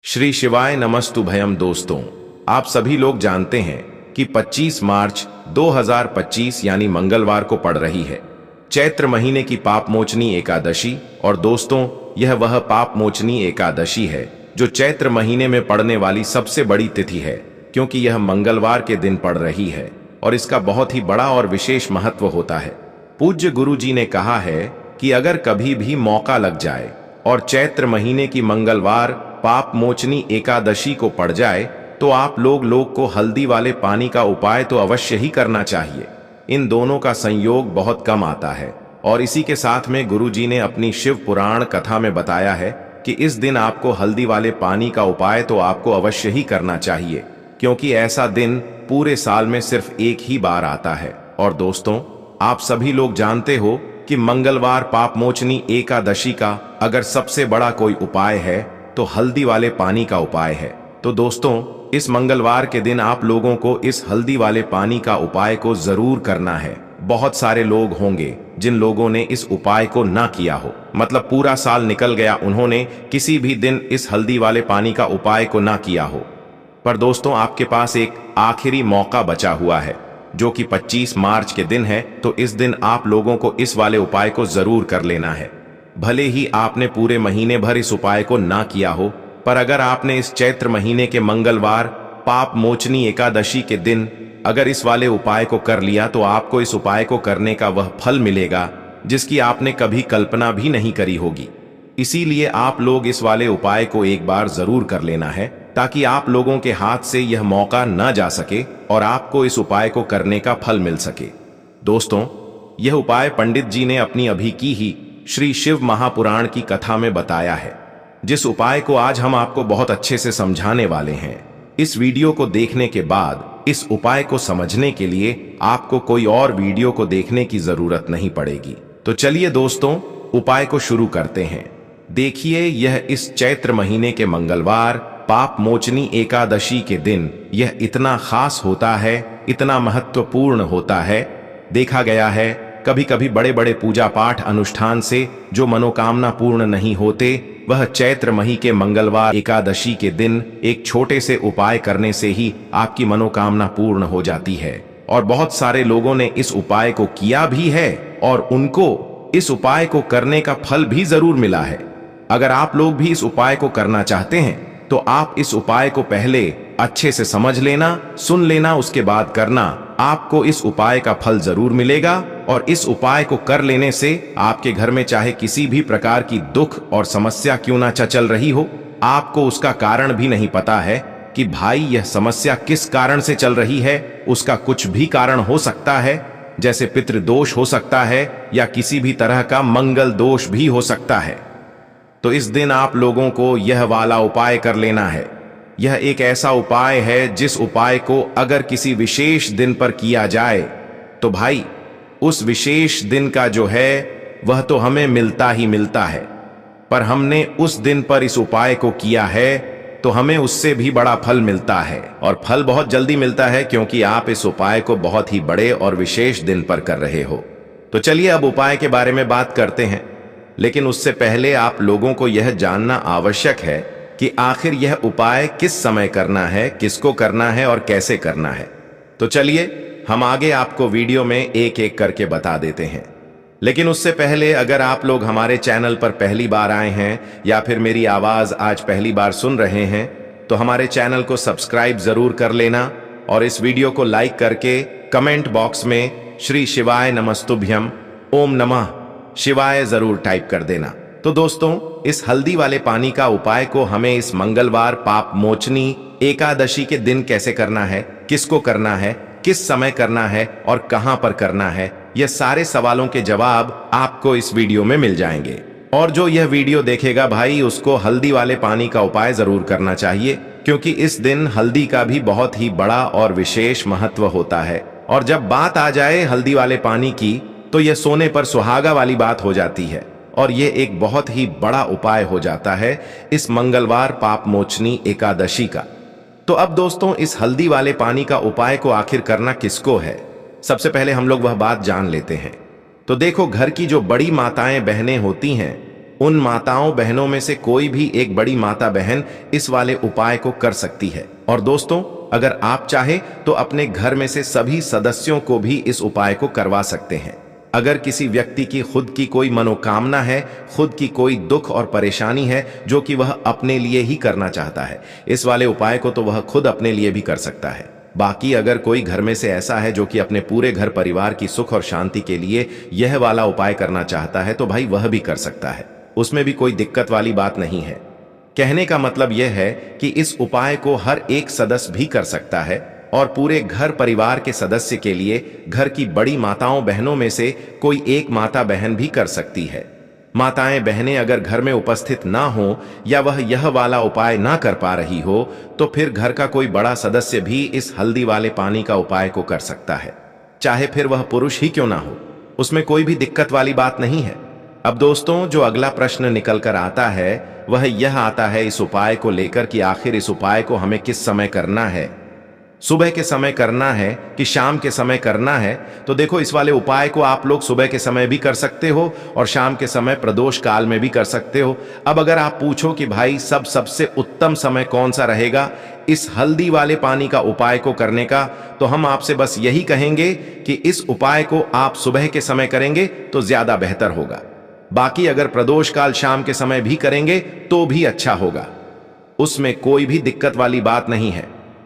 श्री शिवाय नमस्तुभयम। दोस्तों, आप सभी लोग जानते हैं कि 25 मार्च 2025 यानी मंगलवार को पड़ रही है चैत्र महीने की पाप मोचनी एकादशी। और दोस्तों, यह वह पाप मोचनी एकादशी है जो चैत्र महीने में पड़ने वाली सबसे बड़ी तिथि है, क्योंकि यह मंगलवार के दिन पड़ रही है और इसका बहुत ही बड़ा और विशेष महत्व होता है। पूज्य गुरु जी ने कहा है कि अगर कभी भी मौका लग जाए और चैत्र महीने की मंगलवार पाप मोचनी एकादशी को पड़ जाए तो आप लोग को हल्दी वाले पानी का उपाय तो अवश्य ही करना चाहिए। इन दोनों का संयोग बहुत कम आता है और इसी के साथ में गुरु जी ने अपनी शिव पुराण कथा में बताया है कि इस दिन आपको हल्दी वाले पानी का उपाय तो आपको अवश्य ही करना चाहिए, क्योंकि ऐसा दिन पूरे साल में सिर्फ एक ही बार आता है। और दोस्तों, आप सभी लोग जानते हो कि मंगलवार पाप मोचनी एकादशी का अगर सबसे बड़ा कोई उपाय है तो हल्दी वाले पानी का उपाय है। तो दोस्तों, इस मंगलवार के दिन आप लोगों को इस हल्दी वाले पानी का उपाय को जरूर करना है। बहुत सारे लोग होंगे जिन लोगों ने इस उपाय को ना किया हो, मतलब पूरा साल निकल गया, उन्होंने किसी भी दिन इस हल्दी वाले पानी का उपाय को ना किया हो। पर दोस्तों, आपके पास एक आखिरी मौका बचा हुआ है जो कि 25 मार्च के दिन है। तो इस दिन आप लोगों को इस वाले उपाय को जरूर कर लेना है। भले ही आपने पूरे महीने भर इस उपाय को ना किया हो, पर अगर आपने इस चैत्र महीने के मंगलवार पाप मोचनी एकादशी के दिन अगर इस वाले उपाय को कर लिया तो आपको इस उपाय को करने का वह फल मिलेगा जिसकी आपने कभी कल्पना भी नहीं करी होगी। इसीलिए आप लोग इस वाले उपाय को एक बार जरूर कर लेना है, ताकि आप लोगों के हाथ से यह मौका ना जा सके और आपको इस उपाय को करने का फल मिल सके। दोस्तों, यह उपाय पंडित जी ने अपनी अभी की ही श्री शिव महापुराण की कथा में बताया है, जिस उपाय को आज हम आपको बहुत अच्छे से समझाने वाले हैं। इस वीडियो को देखने के बाद इस उपाय को समझने के लिए आपको कोई और वीडियो को देखने की जरूरत नहीं पड़ेगी। तो चलिए दोस्तों, उपाय को शुरू करते हैं। देखिए, यह इस चैत्र महीने के मंगलवार पाप मोचनी एकादशी के दिन यह इतना खास होता है, इतना महत्वपूर्ण होता है। देखा गया है कभी कभी बड़े बड़े पूजा पाठ अनुष्ठान से जो मनोकामना पूर्ण नहीं होते, वह चैत्र मही के मंगलवार एकादशी के दिन एक छोटे से उपाय करने से ही आपकी मनोकामना पूर्ण हो जाती है। और बहुत सारे लोगों ने इस उपाय को किया भी है और उनको इस उपाय को करने का फल भी जरूर मिला है। अगर आप लोग भी इस उपाय को करना चाहते हैं तो आप इस उपाय को पहले अच्छे से समझ लेना, सुन लेना, उसके बाद करना। आपको इस उपाय का फल जरूर मिलेगा और इस उपाय को कर लेने से आपके घर में चाहे किसी भी प्रकार की दुख और समस्या क्यों ना चल रही हो, आपको उसका कारण भी नहीं पता है कि भाई यह समस्या किस कारण से चल रही है। उसका कुछ भी कारण हो सकता है, जैसे पितृदोष हो सकता है या किसी भी तरह का मंगल दोष भी हो सकता है। तो इस दिन आप लोगों को यह वाला उपाय कर लेना है। यह एक ऐसा उपाय है जिस उपाय को अगर किसी विशेष दिन पर किया जाए तो भाई उस विशेष दिन का जो है वह तो हमें मिलता ही मिलता है, पर हमने उस दिन पर इस उपाय को किया है तो हमें उससे भी बड़ा फल मिलता है। और फल बहुत जल्दी मिलता है, क्योंकि आप इस उपाय को बहुत ही बड़े और विशेष दिन पर कर रहे हो। तो चलिए अब उपाय के बारे में बात करते हैं, लेकिन उससे पहले आप लोगों को यह जानना आवश्यक है कि आखिर यह उपाय किस समय करना है, किसको करना है और कैसे करना है। तो चलिए हम आगे आपको वीडियो में एक एक करके बता देते हैं। लेकिन उससे पहले अगर आप लोग हमारे चैनल पर पहली बार आए हैं या फिर मेरी आवाज आज पहली बार सुन रहे हैं तो हमारे चैनल को सब्सक्राइब जरूर कर लेना और इस वीडियो को लाइक करके कमेंट बॉक्स में श्री शिवाय नमस्तुभ्यम ओम नमः शिवाय जरूर टाइप कर देना। तो दोस्तों, इस हल्दी वाले पानी का उपाय को हमें इस मंगलवार पाप मोचनी एकादशी के दिन कैसे करना है, किसको करना है, किस समय करना है और कहां पर करना है, यह सारे सवालों के जवाब आपको इस वीडियो में मिल जाएंगे। और जो यह वीडियो देखेगा भाई, उसको हल्दी वाले पानी का उपाय जरूर करना चाहिए, क्योंकि इस दिन हल्दी का भी बहुत ही बड़ा और विशेष महत्व होता है। और जब बात आ जाए हल्दी वाले पानी की तो यह सोने पर सुहागा वाली बात हो जाती है और यह एक बहुत ही बड़ा उपाय हो जाता है इस मंगलवार पाप मोचनी एकादशी का। तो अब दोस्तों, इस हल्दी वाले पानी का उपाय को आखिर करना किसको है, सबसे पहले हम लोग वह बात जान लेते हैं। तो देखो, घर की जो बड़ी माताएं बहनें होती हैं उन माताओं बहनों में से कोई भी एक बड़ी माता बहन इस वाले उपाय को कर सकती है। और दोस्तों, अगर आप चाहे तो अपने घर में से सभी सदस्यों को भी इस उपाय को करवा सकते हैं। अगर किसी व्यक्ति की खुद की कोई मनोकामना है, खुद की कोई दुख और परेशानी है जो कि वह अपने लिए ही करना चाहता है, इस वाले उपाय को तो वह खुद अपने लिए भी कर सकता है। बाकी अगर कोई घर में से ऐसा है जो कि अपने पूरे घर परिवार की सुख और शांति के लिए यह वाला उपाय करना चाहता है, तो भाई वह भी कर सकता है, उसमें भी कोई दिक्कत वाली बात नहीं है। कहने का मतलब यह है कि इस उपाय को हर एक सदस्य भी कर सकता है और पूरे घर परिवार के सदस्य के लिए घर की बड़ी माताओं बहनों में से कोई एक माता बहन भी कर सकती है। माताएं बहनें अगर घर में उपस्थित ना हो या वह यह वाला उपाय ना कर पा रही हो, तो फिर घर का कोई बड़ा सदस्य भी इस हल्दी वाले पानी का उपाय को कर सकता है, चाहे फिर वह पुरुष ही क्यों ना हो, उसमें कोई भी दिक्कत वाली बात नहीं है। अब दोस्तों, जो अगला प्रश्न निकल कर आता है वह यह आता है इस उपाय को लेकर कि आखिर इस उपाय को हमें किस समय करना है, सुबह के समय करना है कि शाम के समय करना है। तो देखो, इस वाले उपाय को आप लोग सुबह के समय भी कर सकते हो और शाम के समय प्रदोष काल में भी कर सकते हो। अब अगर आप पूछो कि भाई सबसे उत्तम समय कौन सा रहेगा इस हल्दी वाले पानी का उपाय को करने का, तो हम आपसे बस यही कहेंगे कि इस उपाय को आप सुबह के समय करेंगे तो ज्यादा बेहतर होगा। बाकी अगर प्रदोष काल शाम के समय भी करेंगे तो भी अच्छा होगा, उसमें कोई भी दिक्कत वाली बात नहीं है।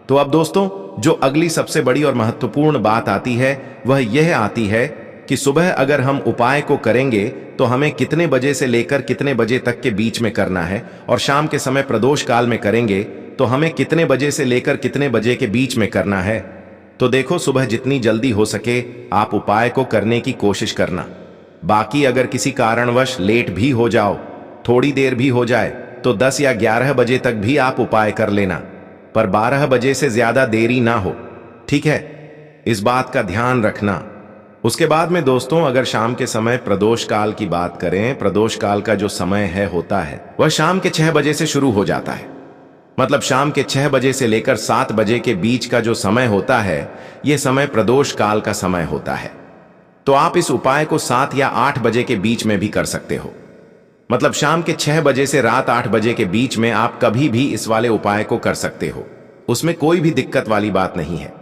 तो अब दोस्तों, जो अगली सबसे बड़ी और महत्वपूर्ण बात आती है वह यह आती है कि सुबह अगर हम उपाय को करेंगे तो हमें कितने बजे से लेकर कितने बजे तक के बीच में करना है, और शाम के समय प्रदोष काल में करेंगे तो हमें कितने बजे से लेकर कितने बजे के बीच में करना है। तो देखो, सुबह जितनी जल्दी हो सके आप उपाय को करने की कोशिश करना। बाकी अगर किसी कारणवश लेट भी हो जाओ, थोड़ी देर भी हो जाए, तो 10 या 11 बजे तक भी आप उपाय कर लेना, पर 12 बजे से ज्यादा देरी ना हो, ठीक है? इस बात का ध्यान रखना। उसके बाद में दोस्तों, अगर शाम के समय प्रदोष काल की बात करें, प्रदोष काल का जो समय होता है वह शाम के 6 बजे से शुरू हो जाता है। मतलब शाम के 6 बजे से लेकर 7 बजे के बीच का जो समय होता है, यह समय प्रदोष काल का समय होता है। तो आप इस उपाय को 7 या 8 बजे के बीच में भी कर सकते हो। मतलब शाम के 6 बजे से रात 8 बजे के बीच में आप कभी भी इस वाले उपाय को कर सकते हो, उसमें कोई भी दिक्कत वाली बात नहीं है।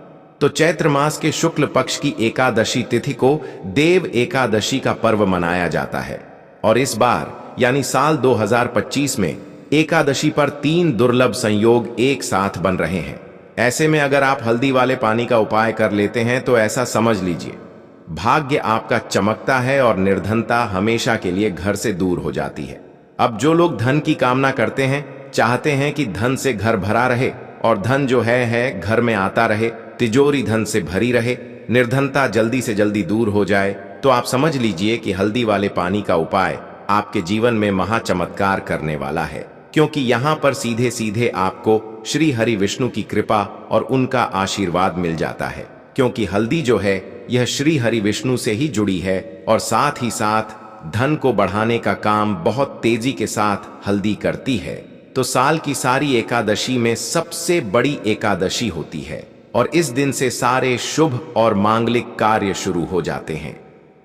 तो चैत्र मास के शुक्ल पक्ष की एकादशी तिथि को देव एकादशी का पर्व मनाया जाता है, और इस बार यानी साल 2025 में एकादशी पर 3 दुर्लभ संयोग एक साथ बन रहे हैं। ऐसे में अगर आप हल्दी वाले पानी का उपाय कर लेते हैं तो ऐसा समझ लीजिए भाग्य आपका चमकता है और निर्धनता हमेशा के लिए घर से दूर हो जाती है। अब जो लोग धन की कामना करते हैं, चाहते हैं कि धन से घर भरा रहे और धन जो है घर में आता रहे, तिजोरी धन से भरी रहे, निर्धनता जल्दी से जल्दी दूर हो जाए, तो आप समझ लीजिए कि हल्दी वाले पानी का उपाय आपके जीवन में महा चमत्कार करने वाला है। क्योंकि यहाँ पर सीधे सीधे आपको श्री हरि विष्णु की कृपा और उनका आशीर्वाद मिल जाता है। क्योंकि हल्दी जो है यह श्री हरि विष्णु से ही जुड़ी है, और साथ ही साथ धन को बढ़ाने का काम बहुत तेजी के साथ हल्दी करती है। तो साल की सारी एकादशी में सबसे बड़ी एकादशी होती है, और इस दिन से सारे शुभ और मांगलिक कार्य शुरू हो जाते हैं।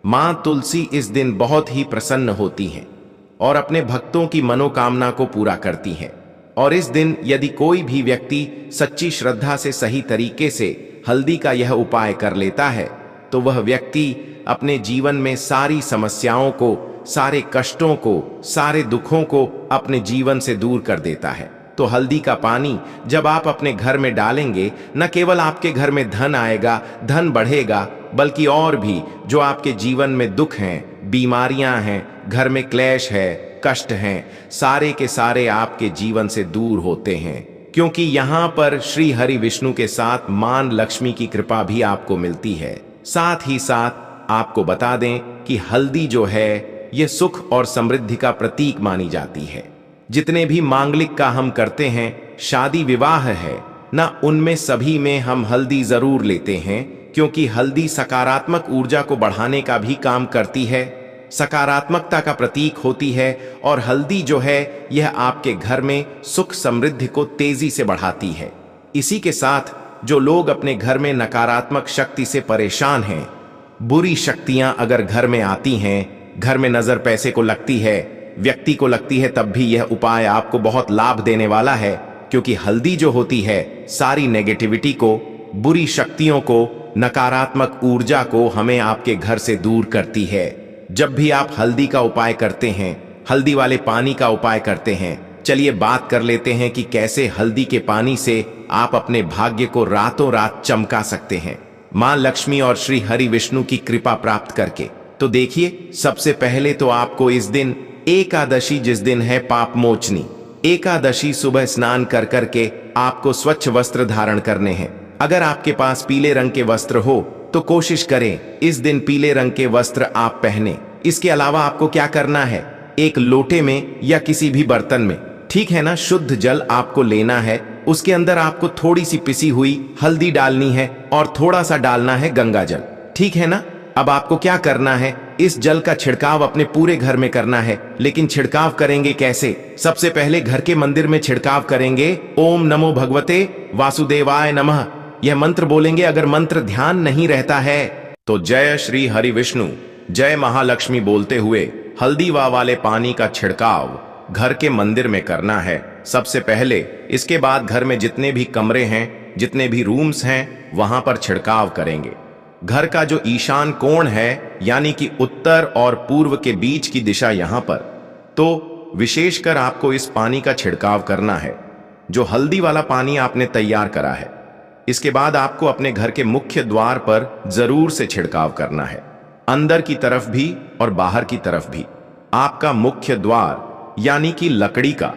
मां तुलसी इस दिन बहुत ही प्रसन्न होती हैं और अपने भक्तों की मनोकामना को पूरा करती हैं। और इस दिन यदि कोई भी व्यक्ति सच्ची श्रद्धा से सही तरीके से हल्दी का यह उपाय कर लेता है, तो वह व्यक्ति अपने जीवन में सारी समस्याओं को, सारे कष्टों को, सारे दुखों को अपने जीवन से दूर कर देता है। तो हल्दी का पानी जब आप अपने घर में डालेंगे, न केवल आपके घर में धन आएगा, धन बढ़ेगा, बल्कि और भी जो आपके जीवन में दुख हैं, बीमारियां हैं, घर में क्लेश है, कष्ट हैं, सारे के सारे आपके जीवन से दूर होते हैं। क्योंकि यहाँ पर श्री हरि विष्णु के साथ मां लक्ष्मी की कृपा भी आपको मिलती है। साथ ही साथ आपको बता दें कि हल्दी जो है ये सुख और समृद्धि का प्रतीक मानी जाती है। जितने भी मांगलिक का हम करते हैं, शादी विवाह है ना, उनमें सभी में हम हल्दी जरूर लेते हैं, क्योंकि हल्दी सकारात्मक ऊर्जा को बढ़ाने का भी काम करती है, सकारात्मकता का प्रतीक होती है, और हल्दी जो है यह आपके घर में सुख समृद्धि को तेजी से बढ़ाती है। इसी के साथ जो लोग अपने घर में नकारात्मक शक्ति से परेशान हैं, बुरी शक्तियां अगर घर में आती हैं, घर में नजर पैसे को लगती है, व्यक्ति को लगती है, तब भी यह उपाय आपको बहुत लाभ देने वाला है, क्योंकि हल्दी जो होती है सारी नेगेटिविटी को, बुरी शक्तियों को, नकारात्मक ऊर्जा को हमें आपके घर से दूर करती है। जब भी आप हल्दी का उपाय करते हैं, हल्दी वाले पानी का उपाय करते हैं, चलिए बात कर लेते हैं कि कैसे हल्दी के पानी से आप अपने भाग्य को रातों रात चमका सकते हैं, मां लक्ष्मी और श्री हरि विष्णु की कृपा प्राप्त करके। तो देखिए, सबसे पहले तो आपको इस दिन एकादशी, जिस दिन है पाप मोचनी एकादशी, सुबह स्नान कर करके आपको स्वच्छ वस्त्र धारण करने हैं। अगर आपके पास पीले रंग के वस्त्र हो तो कोशिश करें इस दिन पीले रंग के वस्त्र आप पहने। इसके अलावा आपको क्या करना है, एक लोटे में या किसी भी बर्तन में, ठीक है ना, शुद्ध जल आपको लेना है। उसके अंदर आपको थोड़ी सी पिसी हुई हल्दी डालनी है और थोड़ा सा डालना है गंगा जल, ठीक है ना। अब आपको क्या करना है, इस जल का छिड़काव अपने पूरे घर में करना है। लेकिन छिड़काव करेंगे कैसे? सबसे पहले घर के मंदिर में छिड़काव करेंगे। ओम नमो भगवते वासुदेवाय नमः, यह मंत्र बोलेंगे। अगर मंत्र ध्यान नहीं रहता है तो जय श्री हरि विष्णु, जय महालक्ष्मी बोलते हुए हल्दी वाले पानी का छिड़काव घर के मंदिर में करना है सबसे पहले। इसके बाद घर में जितने भी कमरे हैं, जितने भी रूम्स हैं, वहां पर छिड़काव करेंगे। घर का जो ईशान कोण है, यानी कि उत्तर और पूर्व के बीच की दिशा, यहां पर तो विशेषकर आपको इस पानी का छिड़काव करना है, जो हल्दी वाला पानी आपने तैयार करा है। इसके बाद आपको अपने घर के मुख्य द्वार पर जरूर से छिड़काव करना है, अंदर की तरफ भी और बाहर की तरफ भी। आपका मुख्य द्वार यानी कि लकड़ी का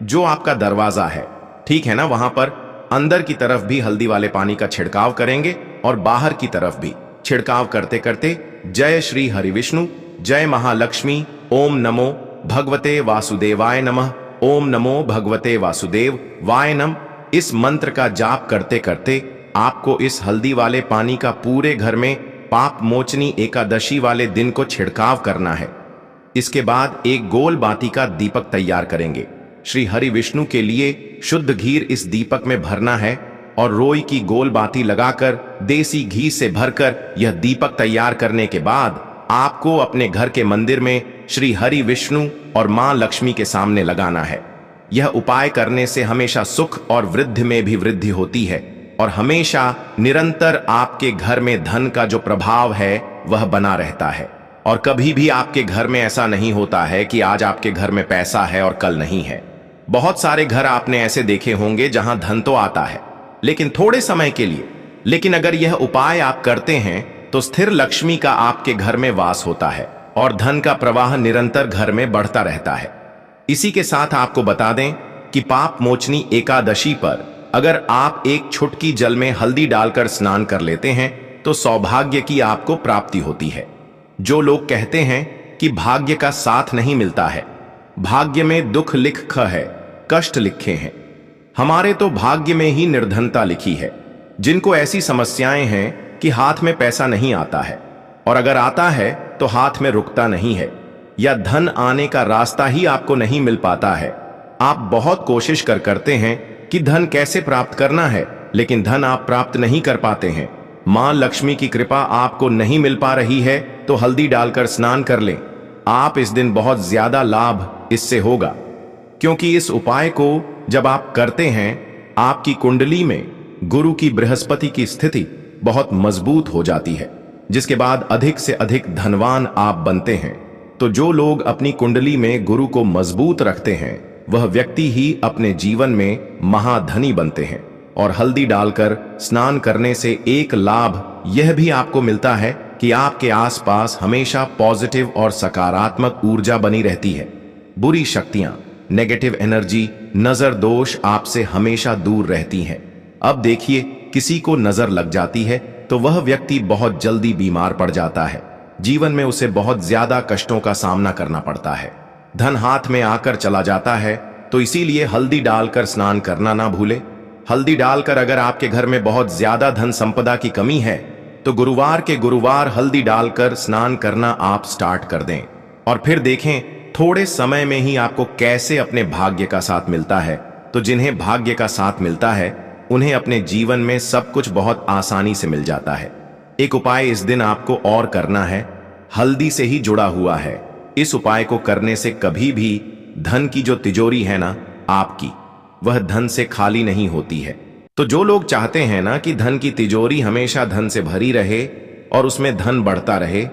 जो आपका दरवाजा है, ठीक है ना, वहां पर अंदर की तरफ भी हल्दी वाले पानी का छिड़काव करेंगे और बाहर की तरफ भी। छिड़काव करते करते जय श्री हरि विष्णु, जय महालक्ष्मी, ओम नमो भगवते वासुदेवाय नमः, ओम नमो भगवते वासुदेव वाय नमः, इस मंत्र का जाप करते करते आपको इस हल्दी वाले पानी का पूरे घर में पाप मोचनी एकादशी वाले दिन को छिड़काव करना है। इसके बाद एक गोल बाती का दीपक तैयार करेंगे। श्री हरि विष्णु के लिए शुद्ध घी इस दीपक में भरना है और रोई की गोल बाती लगाकर देसी घी से भरकर यह दीपक तैयार करने के बाद आपको अपने घर के मंदिर में श्री हरि विष्णु और मां लक्ष्मी के सामने लगाना है। यह उपाय करने से हमेशा सुख और वृद्धि में भी वृद्धि होती है और हमेशा निरंतर आपके घर में धन का जो प्रभाव है वह बना रहता है। और कभी भी आपके घर में ऐसा नहीं होता है कि आज आपके घर में पैसा है और कल नहीं है। बहुत सारे घर आपने ऐसे देखे होंगे जहां धन तो आता है लेकिन थोड़े समय के लिए, लेकिन अगर यह उपाय आप करते हैं तो स्थिर लक्ष्मी का आपके घर में वास होता है और धन का प्रवाह निरंतर घर में बढ़ता रहता है। इसी के साथ आपको बता दें कि पाप मोचनी एकादशी पर अगर आप एक चुटकी जल में हल्दी डालकर स्नान कर लेते हैं तो सौभाग्य की आपको प्राप्ति होती है। जो लोग कहते हैं कि भाग्य का साथ नहीं मिलता है, भाग्य में दुख लिख है, कष्ट लिखे हैं, हमारे तो भाग्य में ही निर्धनता लिखी है। जिनको ऐसी समस्याएं हैं कि हाथ में पैसा नहीं आता है और अगर आता है तो हाथ में रुकता नहीं है, या धन आने का रास्ता ही आपको नहीं मिल पाता है। आप बहुत कोशिश करते हैं कि धन कैसे प्राप्त करना है, लेकिन धन आप प्राप्त नहीं कर पाते हैं। मां लक्ष्मी की कृपा आपको नहीं मिल पा रही है तो हल्दी डालकर स्नान कर लें। आप इस दिन बहुत ज्यादा लाभ इससे होगा, क्योंकि इस उपाय को जब आप करते हैं आपकी कुंडली में गुरु की बृहस्पति की स्थिति बहुत मजबूत हो जाती है, जिसके बाद अधिक से अधिक धनवान आप बनते हैं। तो जो लोग अपनी कुंडली में गुरु को मजबूत रखते हैं वह व्यक्ति ही अपने जीवन में महाधनी बनते हैं। और हल्दी डालकर स्नान करने से एक लाभ यह भी आपको मिलता है कि आपके आसपास हमेशा पॉजिटिव और सकारात्मक ऊर्जा बनी रहती है। बुरी शक्तियां, नेगेटिव एनर्जी, नजर दोष आपसे हमेशा दूर रहती हैं। अब देखिए, किसी को नजर लग जाती है तो वह व्यक्ति बहुत जल्दी बीमार पड़ जाता है, जीवन में उसे बहुत ज्यादा कष्टों का सामना करना पड़ता है, धन हाथ में आकर चला जाता है। तो इसीलिए हल्दी डालकर स्नान करना ना भूले। हल्दी डालकर अगर आपके घर में बहुत ज्यादा धन संपदा की कमी है तो गुरुवार के गुरुवार हल्दी डालकर स्नान करना आप स्टार्ट कर दें और फिर देखें थोड़े समय में ही आपको कैसे अपने भाग्य का साथ मिलता है। तो जिन्हें भाग्य का साथ मिलता है उन्हें अपने जीवन में सब कुछ बहुत आसानी से मिल जाता है। एक उपाय इस दिन आपको और करना है, हल्दी से ही जुड़ा हुआ है। इस उपाय को करने से कभी भी धन की जो तिजोरी है ना आपकी, वह धन से खाली नहीं होती है। तो जो लोग चाहते हैं ना कि धन की तिजोरी हमेशा धन से भरी रहे और उसमें धन बढ़ता रहे,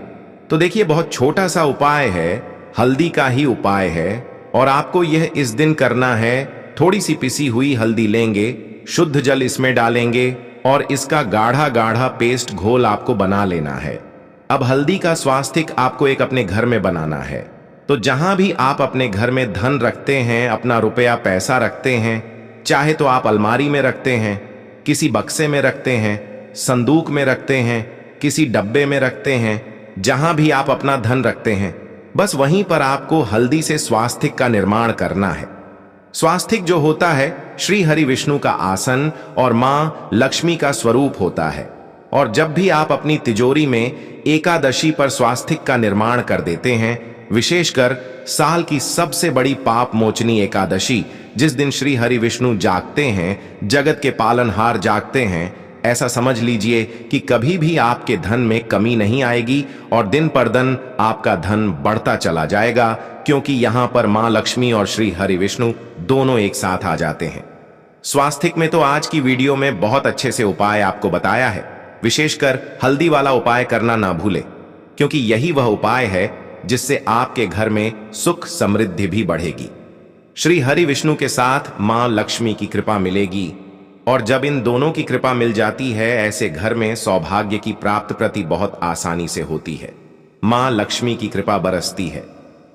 तो देखिए बहुत छोटा सा उपाय है, हल्दी का ही उपाय है। और आपको यह इस दिन करना है। थोड़ी सी पिसी हुई हल्दी लेंगे, शुद्ध जल इसमें डालेंगे और इसका गाढ़ा गाढ़ा पेस्ट घोल आपको बना लेना है। अब हल्दी का स्वास्तिक आपको एक अपने घर में बनाना है। तो जहां भी आप अपने घर में धन रखते हैं, अपना रुपया पैसा रखते हैं, चाहे तो आप अलमारी में रखते हैं, किसी बक्से में रखते हैं, संदूक में रखते हैं, किसी डब्बे में रखते हैं, जहां भी आप अपना धन रखते हैं, बस वहीं पर आपको हल्दी से स्वास्तिक का निर्माण करना है। स्वास्तिक जो होता है श्री हरि विष्णु का आसन और मां लक्ष्मी का स्वरूप होता है। और जब भी आप अपनी तिजोरी में एकादशी पर स्वास्तिक का निर्माण कर देते हैं, विशेषकर साल की सबसे बड़ी पाप मोचनी एकादशी, जिस दिन श्री हरि विष्णु जागते हैं, जगत के पालनहार जागते हैं, ऐसा समझ लीजिए कि कभी भी आपके धन में कमी नहीं आएगी और दिन पर दिन आपका धन बढ़ता चला जाएगा, क्योंकि यहां पर मां लक्ष्मी और श्री हरि विष्णु दोनों एक साथ आ जाते हैं। स्वास्तिक में तो आज की वीडियो में बहुत अच्छे से उपाय आपको बताया है। विशेषकर हल्दी वाला उपाय करना ना भूले, क्योंकि यही वह उपाय है जिससे आपके घर में सुख समृद्धि भी बढ़ेगी। श्री हरि विष्णु के साथ मां लक्ष्मी की कृपा मिलेगी और जब इन दोनों की कृपा मिल जाती है, ऐसे घर में सौभाग्य की प्राप्त प्रति बहुत आसानी से होती है। मां लक्ष्मी की कृपा बरसती है।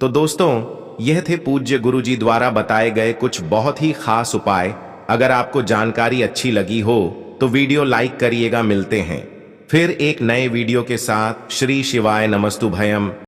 तो दोस्तों, यह थे पूज्य गुरुजी द्वारा बताए गए कुछ बहुत ही खास उपाय। अगर आपको जानकारी अच्छी लगी हो तो वीडियो लाइक करिएगा। मिलते हैं फिर एक नए वीडियो के साथ। श्री शिवाय नमस्तुभयम।